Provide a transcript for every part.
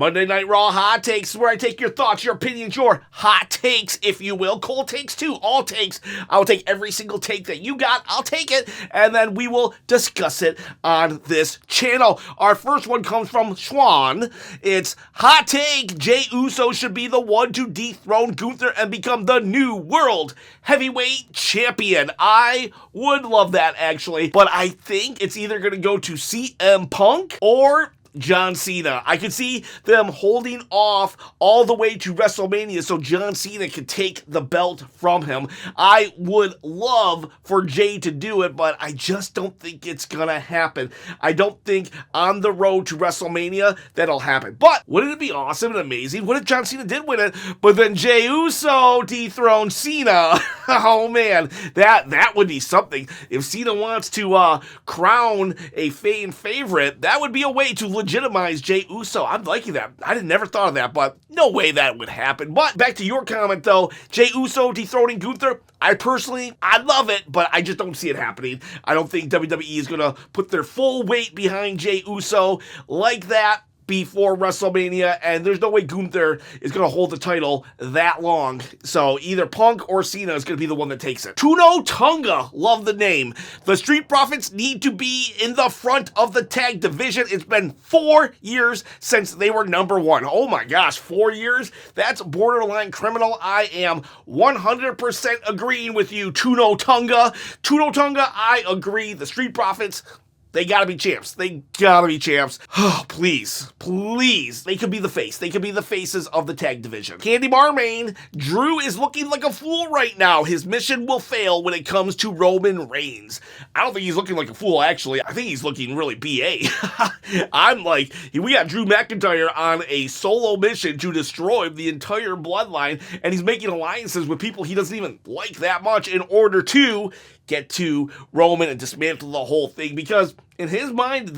Monday Night Raw Hot Takes, where I take your thoughts, your opinions, your hot takes, if you will. Cold takes too, all takes. I will take every single take that you got. I'll take it, and then we will discuss it on this channel. Our first one comes from Schwan. It's hot take: Jey Uso should be the one to dethrone Gunther and become the new world heavyweight champion. I would love that, actually, but I think it's either going to go to CM Punk or John Cena. I could see them holding off all the way to WrestleMania so John Cena could take the belt from him. I would love for Jey to do it, but I just don't think it's gonna happen. I don't think on the road to WrestleMania that'll happen. But wouldn't it be awesome and amazing? What if John Cena did win it, but then Jey Uso dethroned Cena? Oh man, that would be something. If Cena wants to crown a fan favorite, that would be a way to legitimize Jey Uso. I'm liking that. I never thought of that, but no way that would happen. But back to your comment though, Jey Uso dethroning Gunther, I love it, but I just don't see it happening. I don't think WWE is going to put their full weight behind Jey Uso like that before WrestleMania, and there's no way Gunther is going to hold the title that long. So either Punk or Cena is going to be the one that takes it. Tuno Tonga, love the name. The Street Profits need to be in the front of the tag division. It's been 4 years since they were number one. Oh my gosh, 4 years? That's borderline criminal. I am 100% agreeing with you, Tuno Tonga. Tuno Tonga, I agree. The Street Profits, they gotta be champs. They gotta be champs. Oh, please. They could be the face. They could be the faces of the tag division. Candy Marmain, Drew is looking like a fool right now. His mission will fail when it comes to Roman Reigns. I don't think he's looking like a fool, actually. I think he's looking really BA. I'm like, we got Drew McIntyre on a solo mission to destroy the entire bloodline, and he's making alliances with people he doesn't even like that much in order to get to Roman and dismantle the whole thing, because in his mind,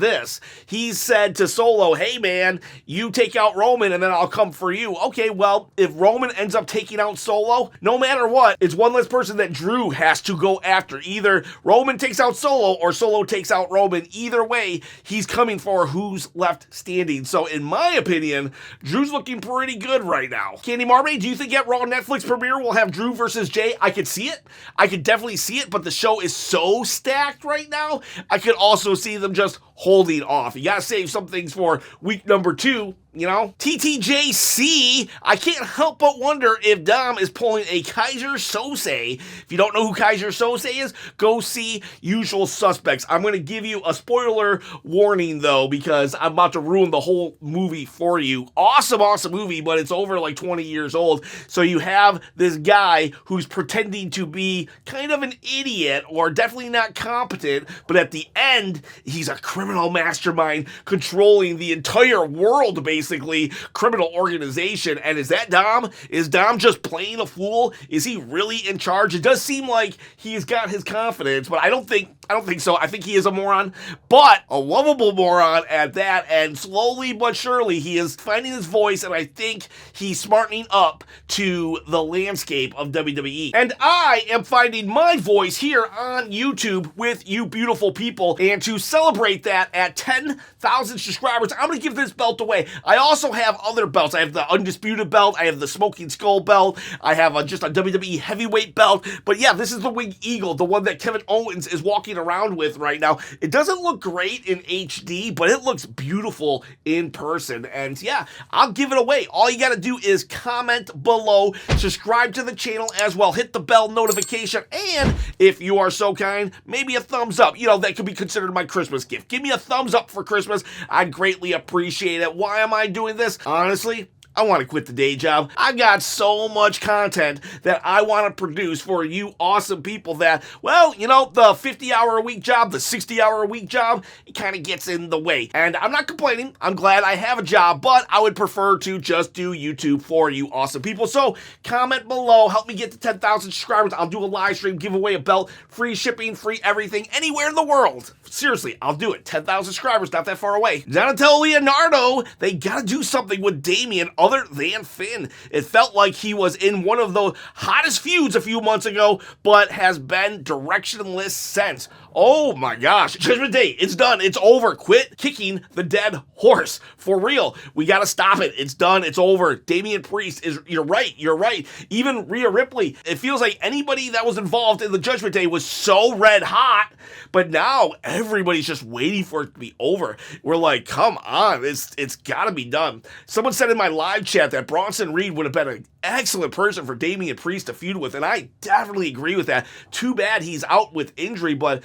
he said to Solo, hey man, you take out Roman and then I'll come for you. Okay, well, if Roman ends up taking out Solo, no matter what, it's one less person that Drew has to go after. Either Roman takes out Solo or Solo takes out Roman. Either way, he's coming for who's left standing. So in my opinion, Drew's looking pretty good right now. Candy Marmay, do you think at Raw Netflix premiere we'll have Drew versus Jey? I could see it. I could definitely see it, but the show is so stacked right now, I could also see them just holding off. You gotta save some things for week number 2, you know? TTJC, I can't help but wonder if Dom is pulling a Kaiser Sose. If you don't know who Kaiser Sose is, go see Usual Suspects. I'm gonna give you a spoiler warning though, because I'm about to ruin the whole movie for you. Awesome movie, but it's over like 20 years old. So you have this guy who's pretending to be kind of an idiot or definitely not competent, but at the end, he's a criminal mastermind controlling the entire world, basically, criminal organization. And is that Dom? Is Dom just playing a fool? Is he really in charge? It does seem like he's got his confidence, but I don't think so. I think he is a moron, but a lovable moron at that, and slowly but surely he is finding his voice, and I think he's smartening up to the landscape of WWE. And I am finding my voice here on YouTube with you beautiful people, and to celebrate that at 10,000 subscribers, I'm going to give this belt away. I also have other belts. I have the Undisputed belt, I have the Smoking Skull belt, I have just a WWE Heavyweight belt, but yeah, this is the Winged Eagle, the one that Kevin Owens is walking around with right now. It doesn't look great in HD, but it looks beautiful in person, and yeah, I'll give it away. All you gotta do is comment below, subscribe to the channel as well, hit the bell notification, and if you are so kind, maybe a thumbs up. You know, that could be considered my Christmas gift. Give me a thumbs up for Christmas. I'd greatly appreciate it. Why am I doing this? Honestly, I want to quit the day job. I got so much content that I want to produce for you awesome people that, well, you know, the 50-hour-a-week job, the 60-hour-a-week job, it kind of gets in the way. And I'm not complaining. I'm glad I have a job, but I would prefer to just do YouTube for you awesome people. So comment below. Help me get to 10,000 subscribers. I'll do a live stream, give away a belt, free shipping, free everything, anywhere in the world. Seriously, I'll do it. 10,000 subscribers, not that far away. Donatello Leonardo, they got to do something with Damian other than Finn. It felt like he was in one of the hottest feuds a few months ago, but has been directionless since. Oh my gosh. Judgment Day, it's done. It's over. Quit kicking the dead horse. For real. We gotta stop it. It's done. It's over. Damian Priest is, you're right. Even Rhea Ripley, it feels like anybody that was involved in the Judgment Day was so red hot, but now everybody's just waiting for it to be over. We're like, come on, it's gotta be done. Someone said in my live chat that Bronson Reed would have been an excellent person for Damian Priest to feud with, and I definitely agree with that. Too bad he's out with injury, but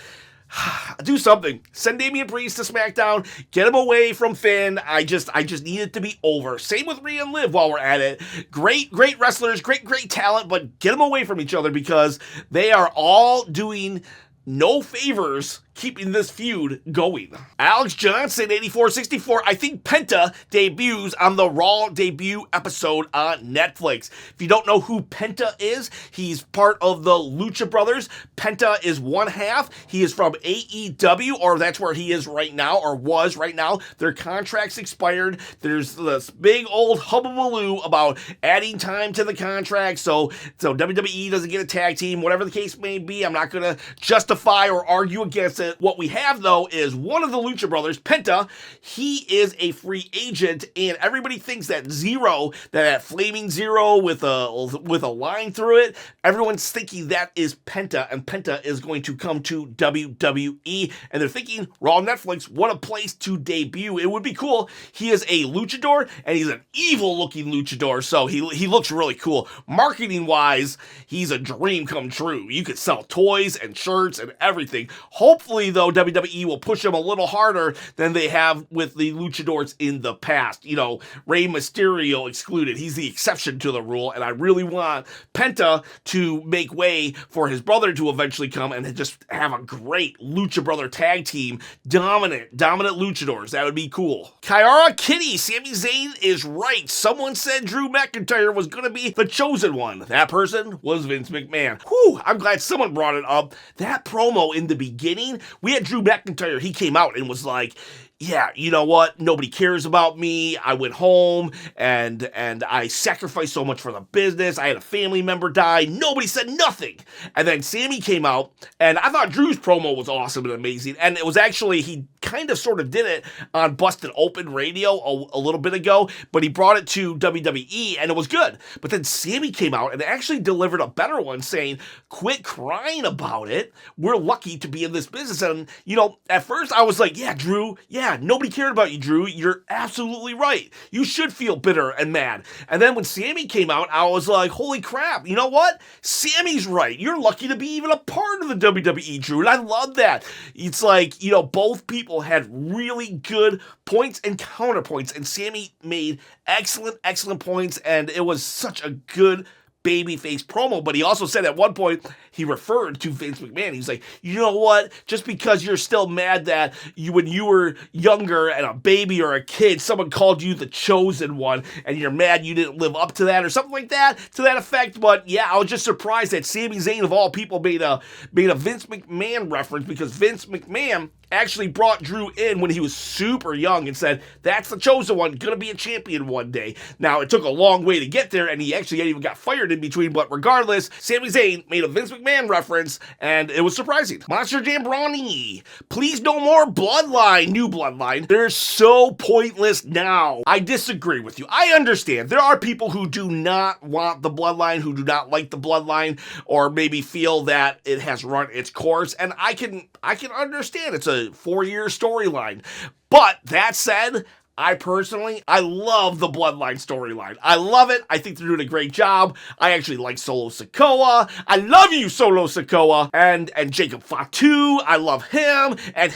do something. Send Damian Priest to SmackDown. Get him away from Finn. I just need it to be over. Same with Rhea and Liv while we're at it. Great wrestlers, great talent, but get them away from each other because they are all doing no favors keeping this feud going. Alex Johnson, 8464. I think Penta debuts on the Raw debut episode on Netflix. If you don't know who Penta is, he's part of the Lucha Brothers. Penta is one half. He is from AEW, or that's where he is right now, or was right now. Their contracts expired. There's this big old hubbubaloo about adding time to the contract, so WWE doesn't get a tag team, whatever the case may be. I'm not going to justify or argue against it. What we have, though, is one of the Lucha Brothers, Penta. He is a free agent, and everybody thinks that Zero, that flaming Zero with a line through it, everyone's thinking that is Penta, and Penta is going to come to WWE, and they're thinking, Raw Netflix, what a place to debut. It would be cool. He is a luchador, and he's an evil-looking luchador, so he looks really cool. Marketing-wise, he's a dream come true. You could sell toys and shirts and everything. Hopefully, though, WWE will push him a little harder than they have with the luchadors in the past. You know, Rey Mysterio excluded. He's the exception to the rule, and I really want Penta to make way for his brother to eventually come and just have a great Lucha Brother tag team. Dominant luchadors. That would be cool. Kyara Kitty, Sami Zayn is right. Someone said Drew McIntyre was going to be the chosen one. That person was Vince McMahon. Whew, I'm glad someone brought it up. That promo in the beginning, we had Drew McIntyre, he came out and was like, yeah, you know what? Nobody cares about me. I went home and I sacrificed so much for the business. I had a family member die. Nobody said nothing. And then Sammy came out, and I thought Drew's promo was awesome and amazing. And it was actually, he kind of sort of did it on Busted Open Radio a little bit ago, but he brought it to WWE, and it was good. But then Sammy came out and actually delivered a better one, saying, quit crying about it. We're lucky to be in this business. And, you know, at first I was like, yeah, Drew, yeah, nobody cared about you, Drew. You're absolutely right. You should feel bitter and mad. And then when Sammy came out, I was like, holy crap, you know what? Sammy's right. You're lucky to be even a part of the WWE, Drew. And I love that. It's like, you know, both people had really good points and counterpoints, and Sammy made excellent points, and it was such a good babyface promo. But he also said at one point, he referred to Vince McMahon. He's like, you know what? Just because you're still mad that when you were younger and a baby or a kid, someone called you the chosen one, and you're mad you didn't live up to that, or something like that, to that effect. But yeah, I was just surprised that Sami Zayn of all people made a Vince McMahon reference, because Vince McMahon actually brought Drew in when he was super young and said, that's the chosen one, gonna be a champion one day. Now, it took a long way to get there, and he actually even got fired in between, but regardless, Sami Zayn made a Vince McMahon reference, and it was surprising. Monster Jam Brawny, please no more Bloodline, new Bloodline. They're so pointless now. I disagree with you. I understand. There are people who do not want the Bloodline, who do not like the Bloodline, or maybe feel that it has run its course, and I can understand. It's a 4-year storyline. But that said, I love the Bloodline storyline. I love it. I think they're doing a great job. I actually like Solo Sikoa. I love you, Solo Sikoa. And Jacob Fatu. I love him. And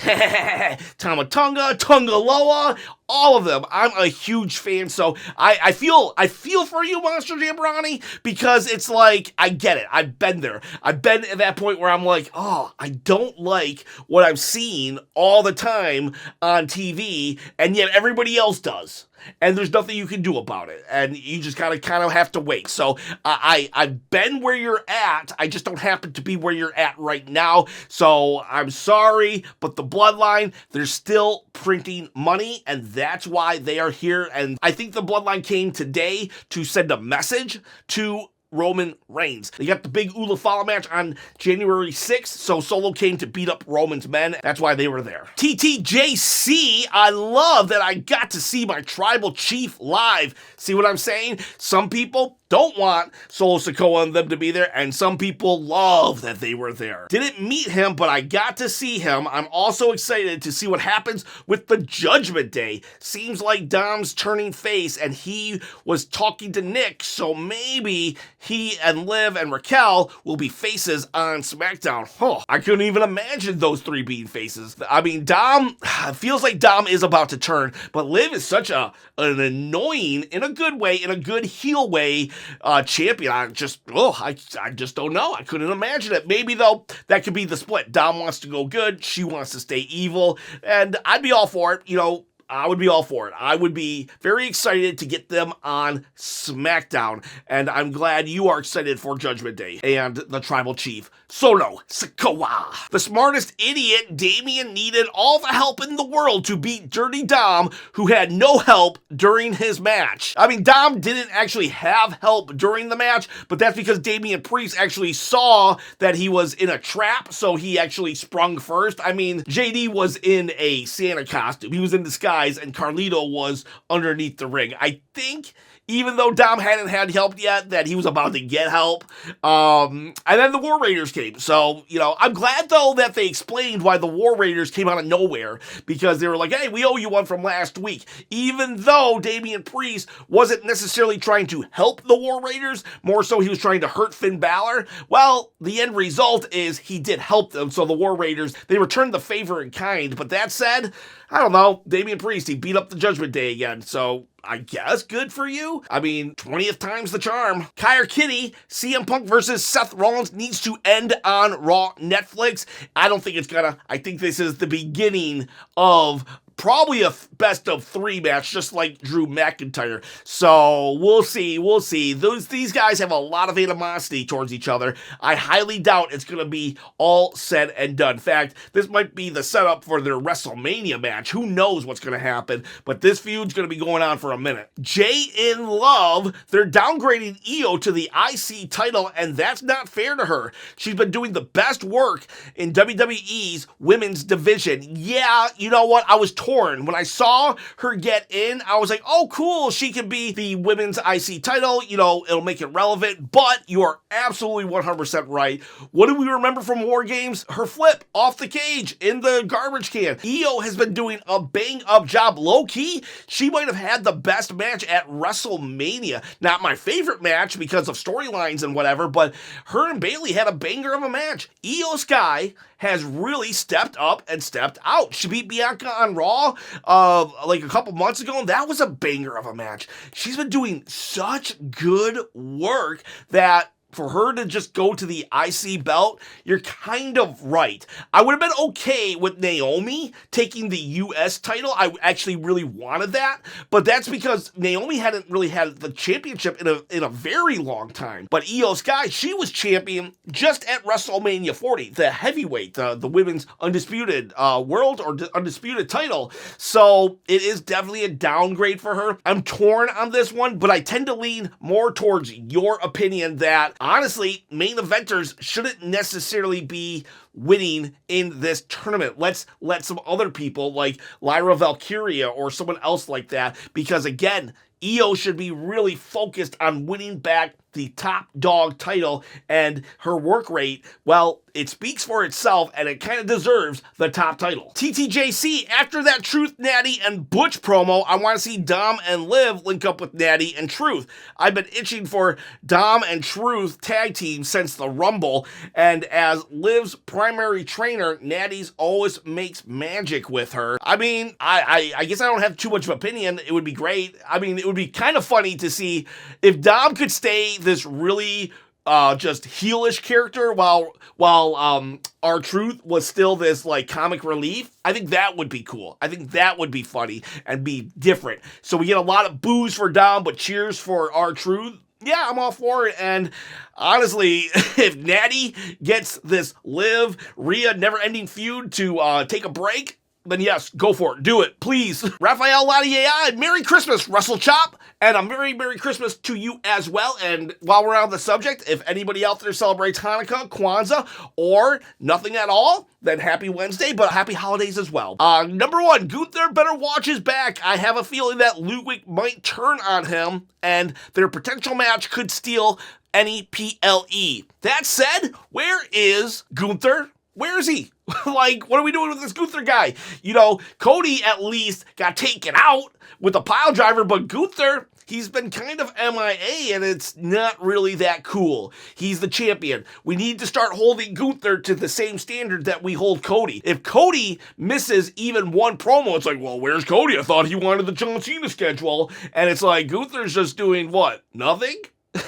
Tama Tonga Loa. All of them. I'm a huge fan, so I feel for you, Monster Jam Brawny, because it's like, I get it. I've been there. I've been at that point where I'm like, oh, I don't like what I'm seeing all the time on TV, and yet everybody else does. and there's nothing you can do about it, and you just gotta kind of have to wait. So I've been where you're at. I just don't happen to be where you're at right now. So I'm sorry, but the Bloodline, they're still printing money, and that's why they are here. And I think the Bloodline came today to send a message to Roman Reigns. They got the big Ula Fala match on January 6th, so Solo came to beat up Roman's men. That's why they were there. TTJC, I love that I got to see my tribal chief live. See what I'm saying? Some people don't want Solo Sikoa and them to be there, and some people love that they were there. Didn't meet him, but I got to see him. I'm also excited to see what happens with the Judgment Day. Seems like Dom's turning face, and he was talking to Nick, so maybe he and Liv and Raquel will be faces on SmackDown. I couldn't even imagine those three being faces. I mean, Dom, it feels like Dom is about to turn, but Liv is such an annoying, in a good way, in a good heel way, champion. I just don't know. I couldn't imagine it. Maybe, though, that could be the split. Dom wants to go good, she wants to stay evil, and I'd be all for it, I would be all for it. I would be very excited to get them on SmackDown, and I'm glad you are excited for Judgment Day and the Tribal Chief, Solo Sikoa. The smartest idiot, Damian, needed all the help in the world to beat Dirty Dom, who had no help during his match. I mean, Dom didn't actually have help during the match, but that's because Damian Priest actually saw that he was in a trap, so he actually sprung first. I mean, JD was in a Santa costume. He was in disguise, and Carlito was underneath the ring. I think, even though Dom hadn't had help yet, that he was about to get help. And then the War Raiders came. So, I'm glad, though, that they explained why the War Raiders came out of nowhere, because they were like, hey, we owe you one from last week. Even though Damian Priest wasn't necessarily trying to help the War Raiders, more so he was trying to hurt Finn Balor. Well, the end result is he did help them, so the War Raiders, they returned the favor in kind. But that said, I don't know, Damian Priest, he beat up the Judgment Day again, so I guess good for you. I mean, 20th time's the charm. Kyrie Kitty, CM Punk versus Seth Rollins needs to end on Raw Netflix. I don't think it's gonna. I think this is the beginning of probably a best of three match, just like Drew McIntyre. So we'll see. These guys have a lot of animosity towards each other. I highly doubt it's going to be all said and done. In fact, this might be the setup for their WrestleMania match. Who knows what's going to happen, but this feud's going to be going on for a minute. Jay in Love, they're downgrading Io to the IC title, and that's not fair to her. She's been doing the best work in WWE's women's division. Yeah, you know what? I was torn. When I saw her get in, I was like, oh, cool, she can be the women's IC title, it'll make it relevant, but you are absolutely 100% right. What do we remember from War Games? Her flip off the cage in the garbage can. Io has been doing a bang-up job. Low-key, she might have had the best match at WrestleMania. Not my favorite match because of storylines and whatever, but her and Bayley had a banger of a match. Io Sky has really stepped up and stepped out. She beat Bianca on Raw like a couple months ago, and that was a banger of a match. She's been doing such good work that for her to just go to the IC belt, you're kind of right. I would have been okay with Naomi taking the US title. I actually really wanted that, but that's because Naomi hadn't really had the championship in a very long time. But Io Sky, she was champion just at WrestleMania 40, the heavyweight, the women's undisputed world or undisputed title. So it is definitely a downgrade for her. I'm torn on this one, but I tend to lean more towards your opinion that honestly, main eventers shouldn't necessarily be winning in this tournament. Let's let some other people like Lyra Valkyria or someone else like that, because again, Io should be really focused on winning back the top dog title, and her work rate, well, it speaks for itself, and it kind of deserves the top title. TTJC, after that Truth, Natty, and Butch promo, I want to see Dom and Liv link up with Natty and Truth. I've been itching for Dom and Truth tag team since the Rumble, and as Liv's primary trainer, Natty's always makes magic with her. I mean, I guess I don't have too much of an opinion. It would be great. I mean, it would be kind of funny to see if Dom could stay this really just heelish character while R-Truth was still this like comic relief, I think that would be cool. I think that would be funny and be different. So we get a lot of boos for Dom, but cheers for R-Truth. Yeah, I'm all for it. And honestly, if Natty gets this Liv, Rhea, never-ending feud to take a break, then yes, go for it. Do it, please. Raphael Latiai, Merry Christmas, Russell Chop. And a Merry Christmas to you as well. And while we're on the subject, if anybody out there celebrates Hanukkah, Kwanzaa, or nothing at all, then happy Wednesday, but happy holidays as well. Number 1, Gunther better watch his back. I have a feeling that Ludwig might turn on him, and their potential match could steal any PLE. That said, where is Gunther? Where is he? Like, what are we doing with this Gunther guy? You know, Cody at least got taken out with a pile driver, but Gunther, he's been kind of MIA, and it's not really that cool. He's the champion. We need to start holding Gunther to the same standard that we hold Cody. If Cody misses even one promo, it's like, well, where's Cody? I thought he wanted the John Cena schedule. And it's like, Gunther's just doing what? Nothing?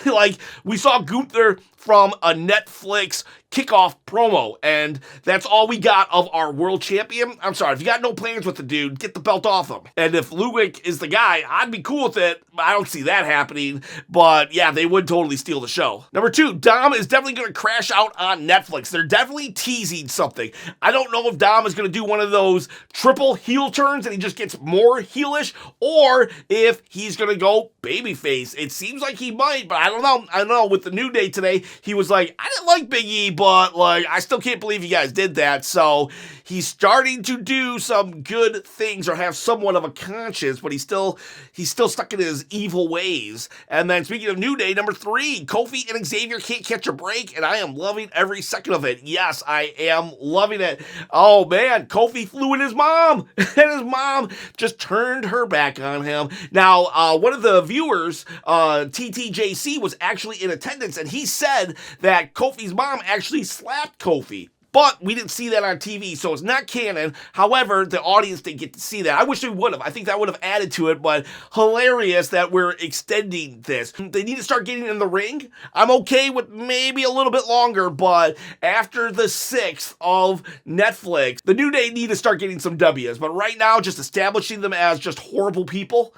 Like, we saw Gunther from a Netflix kickoff promo, and that's all we got of our world champion. I'm sorry, if you got no plans with the dude, get the belt off him. And if Ludwig is the guy, I'd be cool with it. I don't see that happening, but yeah, they would totally steal the show. Number 2, Dom is definitely going to crash out on Netflix. They're definitely teasing something. I don't know if Dom is going to do one of those triple heel turns and he just gets more heelish, or if he's going to go babyface. It seems like he might, but I don't know. I don't know. With the New Day today, he was like, I didn't like Big E, but like, I still can't believe you guys did that. So he's starting to do some good things or have somewhat of a conscience, but he's still stuck in his evil ways. And then speaking of New Day, number 3, Kofi and Xavier can't catch a break, and I am loving every second of it. Yes, I am loving it. Oh man, Kofi flew in his mom, and his mom just turned her back on him. Now, one of the viewers, TTJC, was actually in attendance, and he said that Kofi's mom actually slapped Kofi. But we didn't see that on TV, so it's not canon. However, the audience didn't get to see that. I wish we would have. I think that would have added to it, but hilarious that we're extending this. They need to start getting in the ring. I'm okay with maybe a little bit longer, but after the 6th of Netflix, the New Day need to start getting some W's. But right now, just establishing them as just horrible people,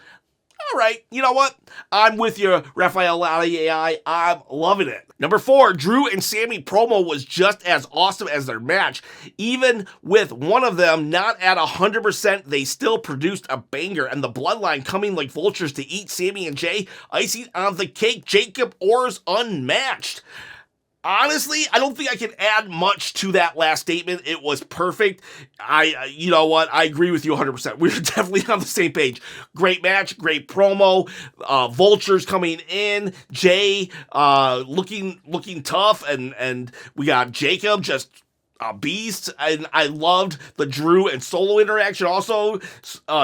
all right, you know what? I'm with you, Raphael Latiai. I'm loving it. Number 4, Drew and Sami promo was just as awesome as their match. Even with one of them not at 100%, they still produced a banger, and the Bloodline coming like vultures to eat Sami and Jay. Icing on the cake, Jacob Orr's unmatched. Honestly, I don't think I can add much to that last statement. It was perfect. You know what? I agree with you 100%. We're definitely on the same page. Great match, great promo. Vultures coming in. Jay looking tough, and we got Jacob just a beast. And I loved the Drew and Solo interaction. Also,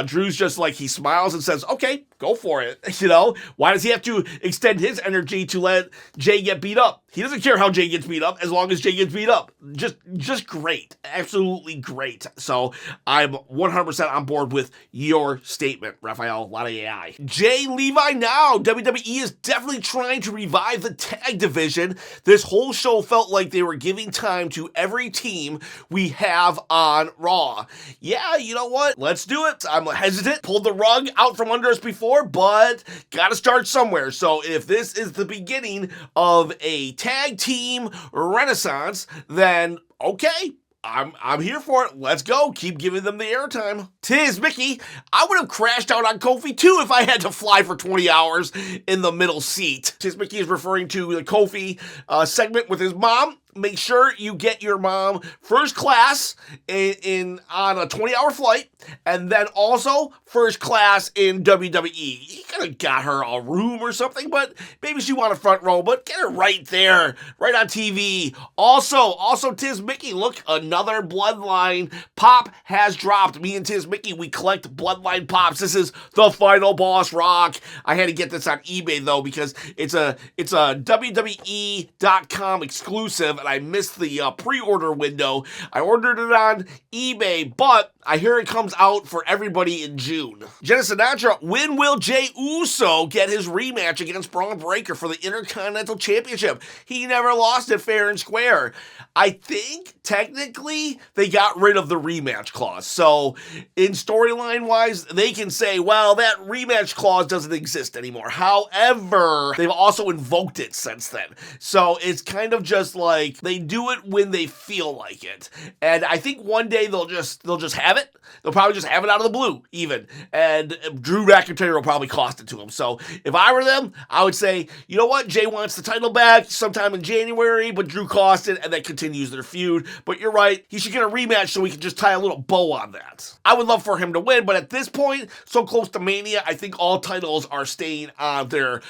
Drew's just like, he smiles and says, okay, go for it. You know, why does he have to extend his energy to let Jay get beat up? He doesn't care how Jay gets beat up as long as Jay gets beat up. Just great. Absolutely great. So I'm 100% on board with your statement, Raphael Latiai. Jay Levi now. WWE is definitely trying to revive the tag division. This whole show felt like they were giving time to every team we have on Raw. Yeah, you know what? Let's do it. I'm hesitant. Pulled the rug out from under us before, but gotta start somewhere. So if this is the beginning of a tag team renaissance, then okay, I'm here for it. Let's go. Keep giving them the airtime. Tiz Mickey, I would have crashed out on Kofi too if I had to fly for 20 hours in the middle seat. Tiz Mickey is referring to the Kofi segment with his mom. Make sure you get your mom first class on a 20-hour flight, and then also first class in WWE. You could have got her a room or something, but maybe she want a front row, but get her right there, right on TV. Also, Tiz Mickey, look, another Bloodline pop has dropped. Me and Tiz Mickey, we collect Bloodline pops. This is the final boss rock. I had to get this on eBay, though, because it's a WWE.com exclusive, and I missed the pre-order window. I ordered it on eBay, but I hear it comes out for everybody in June. Jenna Sinatra, when will Jey Uso get his rematch against Braun Breaker for the Intercontinental Championship? He never lost it fair and square. I think, technically, they got rid of the rematch clause. So, in storyline-wise, they can say, well, that rematch clause doesn't exist anymore. However, they've also invoked it since then. So, it's kind of just like, they do it when they feel like it. And I think one day they'll just have it. They'll probably just have it out of the blue, even. And Drew McIntyre will probably cost it to him. So, if I were them, I would say, you know what? Jey wants the title back sometime in January, but Drew cost it, and that continues their feud. But you're right, he should get a rematch so we can just tie a little bow on that. I would love for him to win, but at this point, so close to Mania, I think all titles are staying on their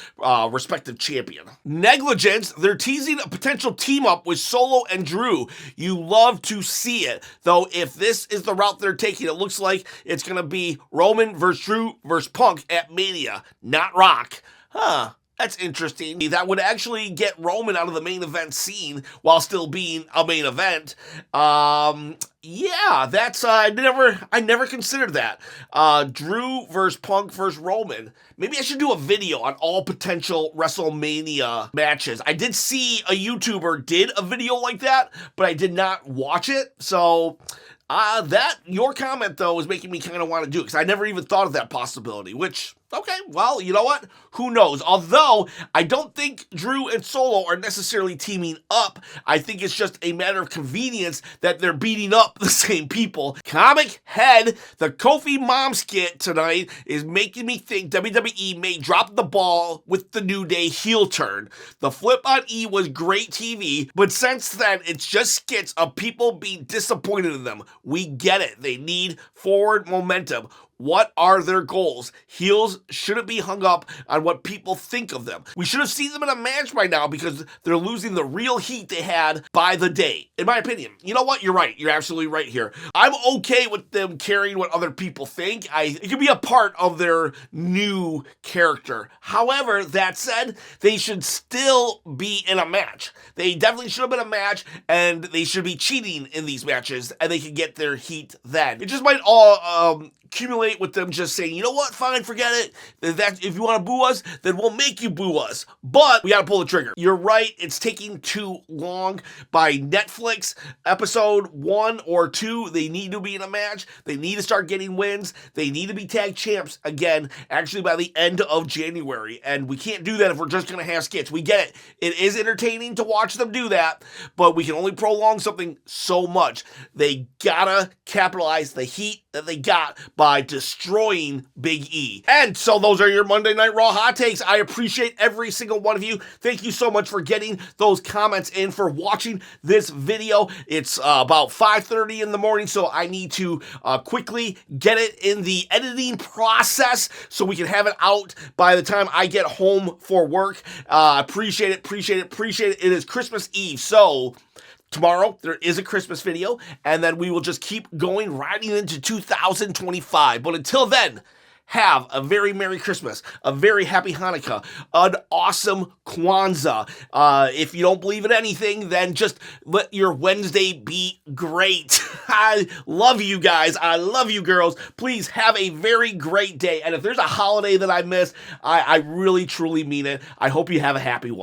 respective champion. Negligence, they're teasing a potential team-up with Solo and Drew. You love to see it. Though, if this is the route they're taking, it looks like it's going to be Roman versus Drew versus Punk at Mania, not Rock. That's interesting. That would actually get Roman out of the main event scene while still being a main event. Yeah, that's, I never considered that. Drew versus Punk versus Roman. Maybe I should do a video on all potential WrestleMania matches. I did see a YouTuber did a video like that, but I did not watch it. So, your comment, though, is making me kind of want to do it, because I never even thought of that possibility, which, okay, well, you know what? Who knows? Although, I don't think Drew and Solo are necessarily teaming up. I think it's just a matter of convenience that they're beating up the same people. Comic Head, the Kofi Mom skit tonight is making me think WWE may drop the ball with the New Day heel turn. The flip on E was great TV, but since then, it's just skits of people being disappointed in them. We get it. They need forward momentum. What are their goals? Heels shouldn't be hung up on what people think of them. We should have seen them in a match by now because they're losing the real heat they had by the day, in my opinion. You know what? You're right. You're absolutely right here. I'm okay with them caring what other people think. It could be a part of their new character. However, that said, they should still be in a match. They definitely should have been a match, and they should be cheating in these matches, and they can get their heat then. It just might all accumulate with them just saying, you know what, fine, forget it. If you want to boo us, then we'll make you boo us. But we got to pull the trigger. You're right, it's taking too long. By Netflix, episode 1 or 2, they need to be in a match. They need to start getting wins. They need to be tag champs again, actually by the end of January. And we can't do that if we're just going to have skits. We get it. It is entertaining to watch them do that, but we can only prolong something so much. They gotta capitalize the heat that they got by destroying Big E. And so those are your Monday Night Raw hot takes. I appreciate every single one of you. Thank you so much for getting those comments in, for watching this video. It's about 5:30 in the morning, so I need to quickly get it in the editing process so we can have it out by the time I get home for work. Appreciate it. It is Christmas Eve, so tomorrow, there is a Christmas video, and then we will just keep going right into 2025. But until then, have a very Merry Christmas, a very Happy Hanukkah, an awesome Kwanzaa. If you don't believe in anything, then just let your Wednesday be great. I love you guys. I love you girls. Please have a very great day. And if there's a holiday that I miss, I really, truly mean it. I hope you have a happy one.